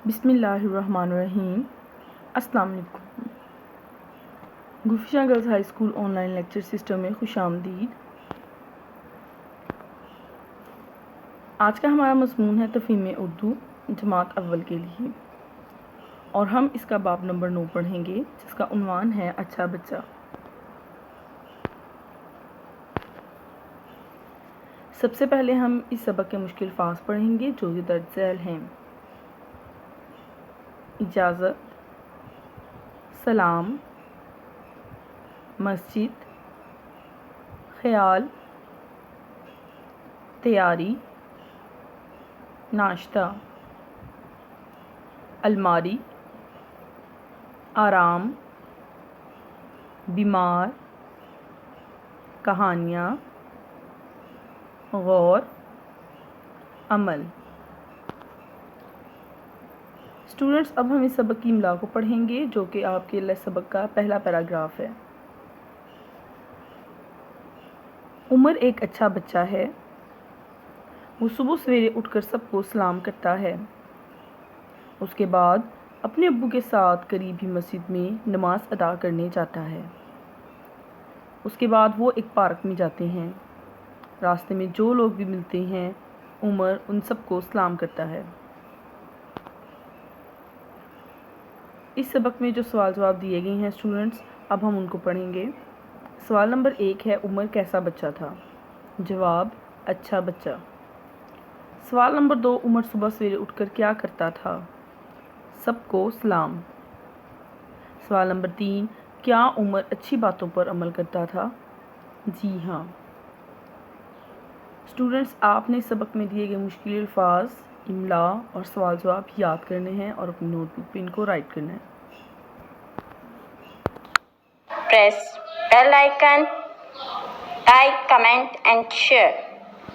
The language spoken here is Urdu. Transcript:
بسم اللہ الرحمن الرحیم۔ السلام علیکم۔ Gulfishan girls high school online lecture system میں خوش آمدید۔ آج کا ہمارا مضمون ہے تفہیم اردو جماعت اول کے لیے، اور ہم اس کا باب نمبر 9 پڑھیں گے، جس کا عنوان ہے اچھا بچہ۔ سب سے پہلے ہم اس سبق کے مشکل الفاظ پڑھیں گے جو کہ درج ذیل ہیں: اجازت، سلام، مسجد، خیال، تیاری، ناشتہ، الماری، آرام، بیمار، کہانیاں، غور، عمل۔ اسٹوڈنٹس، اب ہم اس سبق کی املا کو پڑھیں گے جو کہ آپ کے سبق کا پہلا پیراگراف ہے۔ عمر ایک اچھا بچہ ہے۔ وہ صبح سویرے اٹھ کر سب کو سلام کرتا ہے۔ اس کے بعد اپنے ابو کے ساتھ قریب ہی مسجد میں نماز ادا کرنے جاتا ہے۔ اس کے بعد وہ ایک پارک میں جاتے ہیں۔ راستے میں جو لوگ بھی ملتے ہیں، عمر ان سب کو سلام کرتا ہے۔ اس سبق میں جو سوال جواب دیے گئے ہیں اسٹوڈنٹس، اب ہم ان کو پڑھیں گے۔ سوال نمبر 1 ہے: عمر کیسا بچہ تھا؟ جواب: اچھا بچہ۔ سوال نمبر 2: عمر صبح سویرے اٹھ کر کیا کرتا تھا؟ سب کو سلام۔ سوال نمبر 3: کیا عمر اچھی باتوں پر عمل کرتا تھا؟ جی ہاں۔ اسٹوڈنٹس، آپ نے سبق میں دیے گئے مشکل الفاظ، املا اور سوال جواب یاد کرنے ہیں اور اپنی نوٹ بک پہ ان کو رائٹ کرنا ہے۔ Press bell icon, like, comment and share.